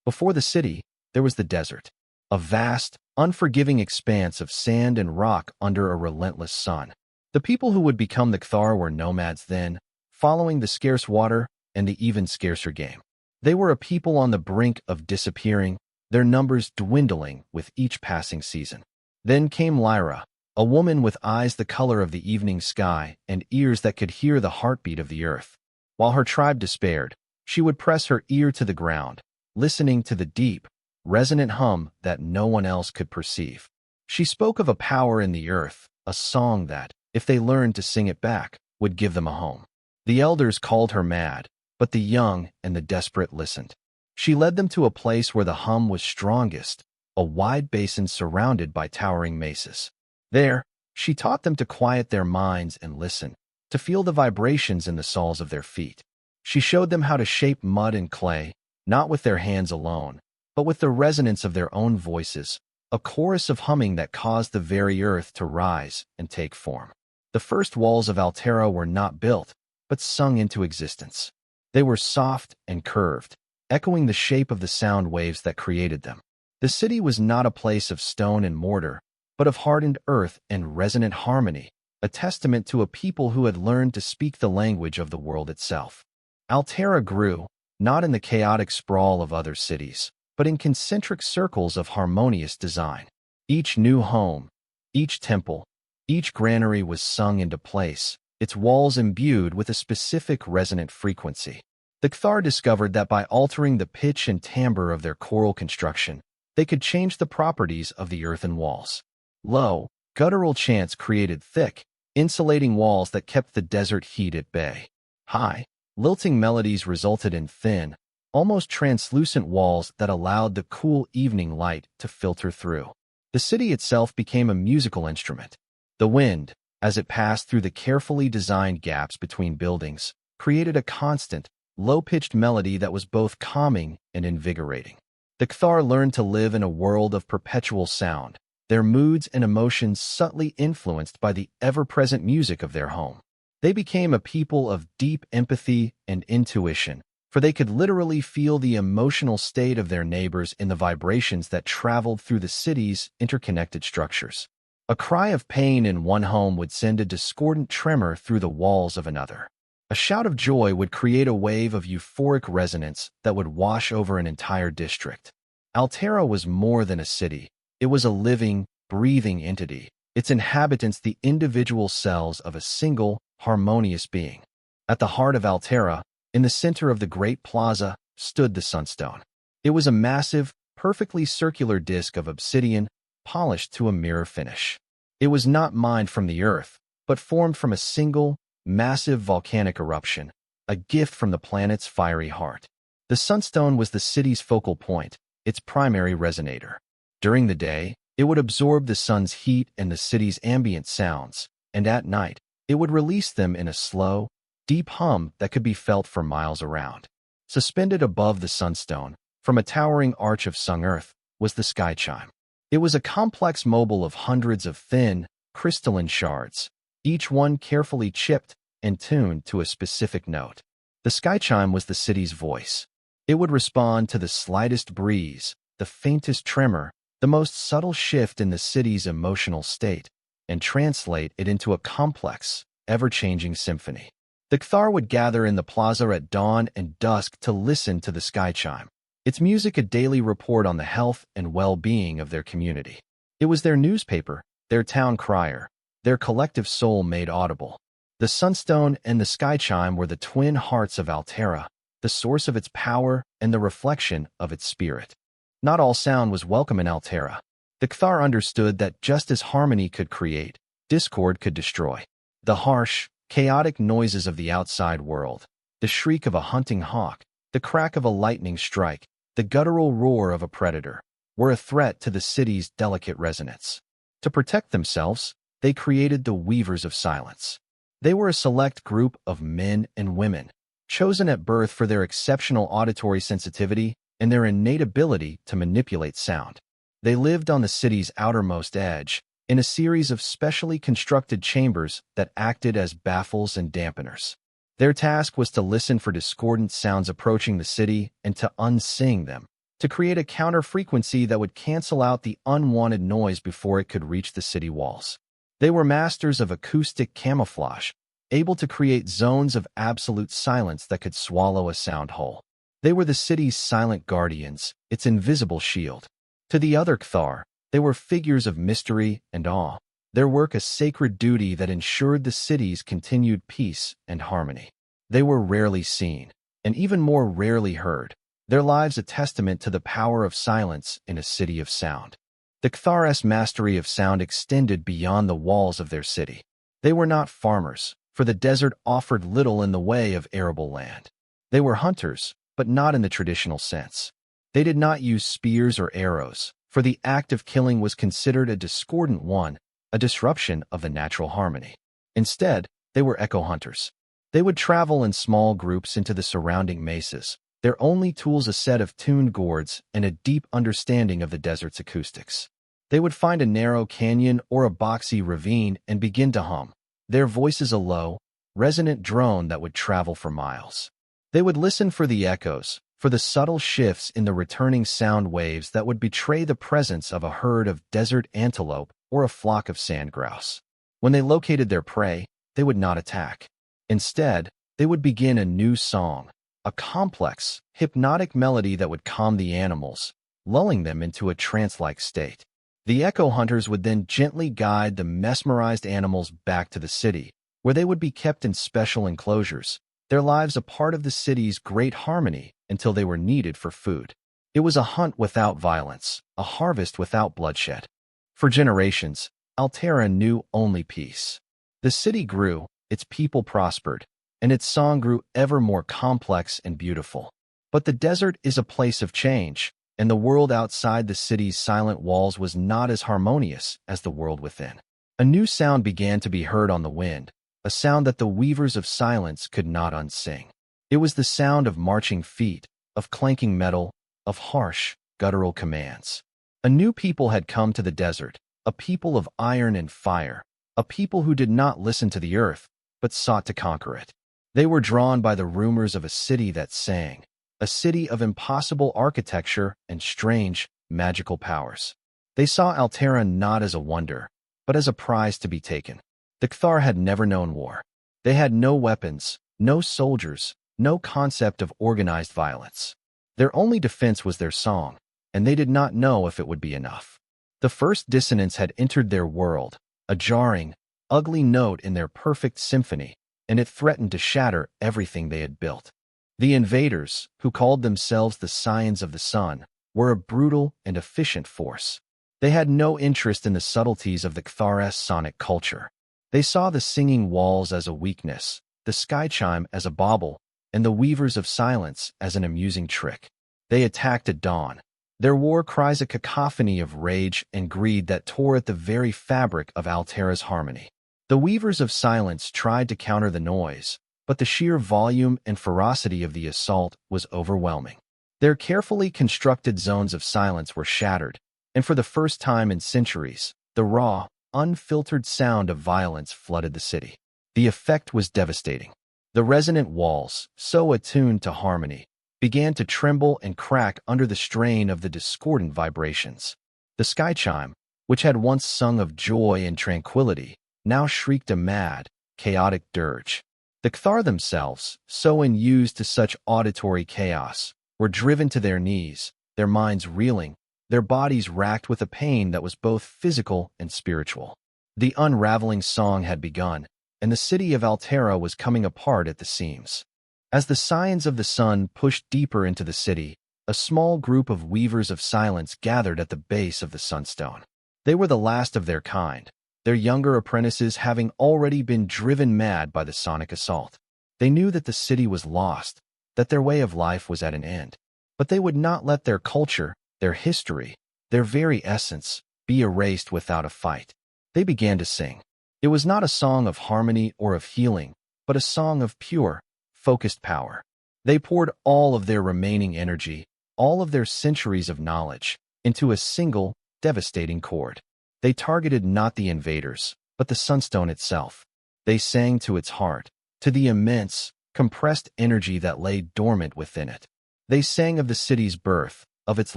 Before the city, there was the desert, a vast, unforgiving expanse of sand and rock under a relentless sun. The people who would become the Cthar were nomads then, following the scarce water and the even scarcer game. They were a people on the brink of disappearing, their numbers dwindling with each passing season. Then came Lyra, a woman with eyes the color of the evening sky and ears that could hear the heartbeat of the earth. While her tribe despaired, she would press her ear to the ground, listening to the deep, resonant hum that no one else could perceive. She spoke of a power in the earth, a song that, if they learned to sing it back, would give them a home. The elders called her mad, but the young and the desperate listened. She led them to a place where the hum was strongest, a wide basin surrounded by towering mesas. There, she taught them to quiet their minds and listen, to feel the vibrations in the soles of their feet. She showed them how to shape mud and clay, not with their hands alone, but with the resonance of their own voices, a chorus of humming that caused the very earth to rise and take form. The first walls of Altera were not built, but sung into existence. They were soft and curved, echoing the shape of the sound waves that created them. The city was not a place of stone and mortar, but of hardened earth and resonant harmony, a testament to a people who had learned to speak the language of the world itself. Altera grew, not in the chaotic sprawl of other cities, but in concentric circles of harmonious design. Each new home, each temple, each granary was sung into place, its walls imbued with a specific resonant frequency. The Cthar discovered that by altering the pitch and timbre of their choral construction, they could change the properties of the earthen walls. Low, guttural chants created thick, insulating walls that kept the desert heat at bay. High, lilting melodies resulted in thin, almost translucent walls that allowed the cool evening light to filter through. The city itself became a musical instrument. The wind, as it passed through the carefully designed gaps between buildings, created a constant, low-pitched melody that was both calming and invigorating. The Cthar learned to live in a world of perpetual sound, their moods and emotions subtly influenced by the ever-present music of their home. They became a people of deep empathy and intuition, for they could literally feel the emotional state of their neighbors in the vibrations that traveled through the city's interconnected structures. A cry of pain in one home would send a discordant tremor through the walls of another. A shout of joy would create a wave of euphoric resonance that would wash over an entire district. Altera was more than a city. It was a living, breathing entity, its inhabitants the individual cells of a single, harmonious being. At the heart of Altera, in the center of the great plaza, stood the Sunstone. It was a massive, perfectly circular disk of obsidian, polished to a mirror finish. It was not mined from the earth, but formed from a single, massive volcanic eruption, a gift from the planet's fiery heart. The Sunstone was the city's focal point, its primary resonator. During the day, it would absorb the sun's heat and the city's ambient sounds, and at night, it would release them in a slow, deep hum that could be felt for miles around. Suspended above the Sunstone, from a towering arch of sung earth, was the sky chime. It was a complex mobile of hundreds of thin, crystalline shards, each one carefully chipped and tuned to a specific note. The sky chime was the city's voice. It would respond to the slightest breeze, the faintest tremor, the most subtle shift in the city's emotional state, and translate it into a complex, ever-changing symphony. The Cthar would gather in the plaza at dawn and dusk to listen to the sky chime, its music a daily report on the health and well-being of their community. It was their newspaper, their town crier, their collective soul made audible. The Sunstone and the sky chime were the twin hearts of Altera, the source of its power and the reflection of its spirit. Not all sound was welcome in Altera. The Cthar understood that just as harmony could create, discord could destroy. The harsh, chaotic noises of the outside world, the shriek of a hunting hawk, the crack of a lightning strike, the guttural roar of a predator, were a threat to the city's delicate resonance. To protect themselves, they created the Weavers of Silence. They were a select group of men and women, chosen at birth for their exceptional auditory sensitivity and their innate ability to manipulate sound. They lived on the city's outermost edge, in a series of specially constructed chambers that acted as baffles and dampeners. Their task was to listen for discordant sounds approaching the city and to unsing them, to create a counter-frequency that would cancel out the unwanted noise before it could reach the city walls. They were masters of acoustic camouflage, able to create zones of absolute silence that could swallow a sound whole. They were the city's silent guardians, its invisible shield. To the other Cthar, they were figures of mystery and awe, their work a sacred duty that ensured the city's continued peace and harmony. They were rarely seen, and even more rarely heard, their lives a testament to the power of silence in a city of sound. The Cthar's mastery of sound extended beyond the walls of their city. They were not farmers, for the desert offered little in the way of arable land. They were hunters, but not in the traditional sense. They did not use spears or arrows, for the act of killing was considered a discordant one, a disruption of the natural harmony. Instead, they were echo hunters. They would travel in small groups into the surrounding mesas, their only tools a set of tuned gourds and a deep understanding of the desert's acoustics. They would find a narrow canyon or a boxy ravine and begin to hum, their voices a low, resonant drone that would travel for miles. They would listen for the echoes, for the subtle shifts in the returning sound waves that would betray the presence of a herd of desert antelope or a flock of sand grouse. When they located their prey, they would not attack. Instead, they would begin a new song, a complex, hypnotic melody that would calm the animals, lulling them into a trance-like state. The echo hunters would then gently guide the mesmerized animals back to the city, where they would be kept in special enclosures, their lives a part of the city's great harmony until they were needed for food. It was a hunt without violence, a harvest without bloodshed. For generations, Altera knew only peace. The city grew, its people prospered, and its song grew ever more complex and beautiful. But the desert is a place of change, and the world outside the city's silent walls was not as harmonious as the world within. A new sound began to be heard on the wind, a sound that the weavers of silence could not unsing. It was the sound of marching feet, of clanking metal, of harsh, guttural commands. A new people had come to the desert, a people of iron and fire, a people who did not listen to the earth, but sought to conquer it. They were drawn by the rumors of a city that sang, a city of impossible architecture and strange, magical powers. They saw Altera not as a wonder, but as a prize to be taken. The Cthar had never known war. They had no weapons, no soldiers, no concept of organized violence. Their only defense was their song, and they did not know if it would be enough. The first dissonance had entered their world, a jarring, ugly note in their perfect symphony, and it threatened to shatter everything they had built. The invaders, who called themselves the Scions of the Sun, were a brutal and efficient force. They had no interest in the subtleties of the Cthar's sonic culture. They saw the singing walls as a weakness, the sky chime as a bauble, and the weavers of silence as an amusing trick. They attacked at dawn, their war cries a cacophony of rage and greed that tore at the very fabric of Altera's harmony. The weavers of silence tried to counter the noise, but the sheer volume and ferocity of the assault was overwhelming. Their carefully constructed zones of silence were shattered, and for the first time in centuries, the raw, unfiltered sound of violence flooded the city. The effect was devastating. The resonant walls, so attuned to harmony, began to tremble and crack under the strain of the discordant vibrations. The sky chime, which had once sung of joy and tranquility, now shrieked a mad, chaotic dirge. The Cthar themselves, so unused to such auditory chaos, were driven to their knees, their minds reeling, their bodies racked with a pain that was both physical and spiritual. The unraveling song had begun, and the city of Altera was coming apart at the seams. As the Scions of the Sun pushed deeper into the city, a small group of weavers of silence gathered at the base of the Sunstone. They were the last of their kind, their younger apprentices having already been driven mad by the sonic assault. They knew that the city was lost, that their way of life was at an end, but they would not let their culture, their history, their very essence, be erased without a fight. They began to sing. It was not a song of harmony or of healing, but a song of pure, focused power. They poured all of their remaining energy, all of their centuries of knowledge, into a single, devastating chord. They targeted not the invaders, but the Sunstone itself. They sang to its heart, to the immense, compressed energy that lay dormant within it. They sang of the city's birth, of its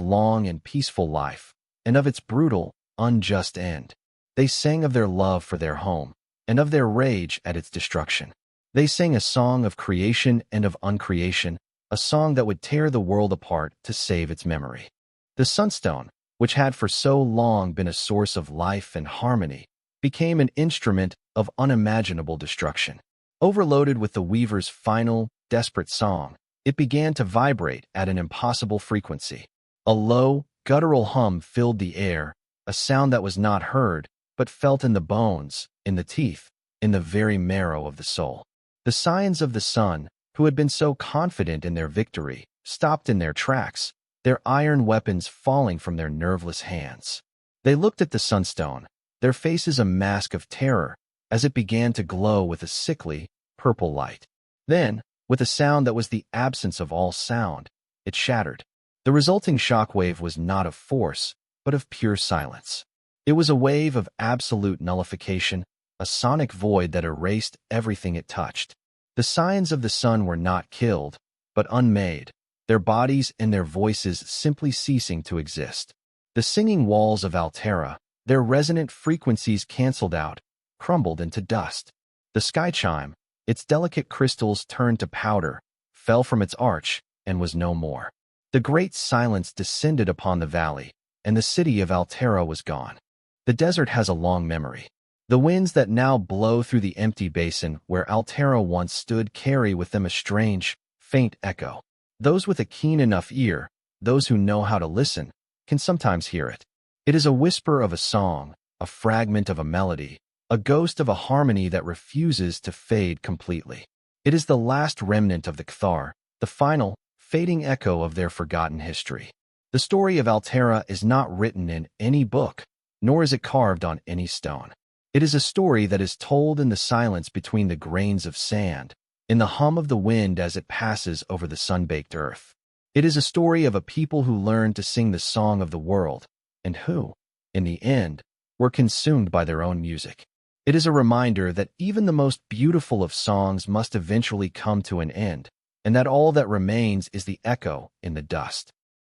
long and peaceful life, and of its brutal, unjust end. They sang of their love for their home, and of their rage at its destruction. They sang a song of creation and of uncreation, a song that would tear the world apart to save its memory. The sunstone, which had for so long been a source of life and harmony, became an instrument of unimaginable destruction. Overloaded with the weaver's final, desperate song, it began to vibrate at an impossible frequency. A low, guttural hum filled the air, a sound that was not heard, but felt in the bones, in the teeth, in the very marrow of the soul. The Scions of the Sun, who had been so confident in their victory, stopped in their tracks, their iron weapons falling from their nerveless hands. They looked at the sunstone, their faces a mask of terror, as it began to glow with a sickly, purple light. Then, with a sound that was the absence of all sound, it shattered. The resulting shockwave was not of force, but of pure silence. It was a wave of absolute nullification, a sonic void that erased everything it touched. The Scions of the Sun were not killed, but unmade, their bodies and their voices simply ceasing to exist. The singing walls of Altera, their resonant frequencies canceled out, crumbled into dust. The sky chime, its delicate crystals turned to powder, fell from its arch, and was no more. The great silence descended upon the valley, and the city of Altera was gone. The desert has a long memory. The winds that now blow through the empty basin where Altera once stood carry with them a strange, faint echo. Those with a keen enough ear, those who know how to listen, can sometimes hear it. It is a whisper of a song, a fragment of a melody, a ghost of a harmony that refuses to fade completely. It is the last remnant of the Cathar, the final, fading echo of their forgotten history. The story of Altera is not written in any book, nor is it carved on any stone. It is a story that is told in the silence between the grains of sand, in the hum of the wind as it passes over the sun-baked earth. It is a story of a people who learned to sing the song of the world, and who, in the end, were consumed by their own music. It is a reminder that even the most beautiful of songs must eventually come to an end, and that all that remains is the echo in the dust.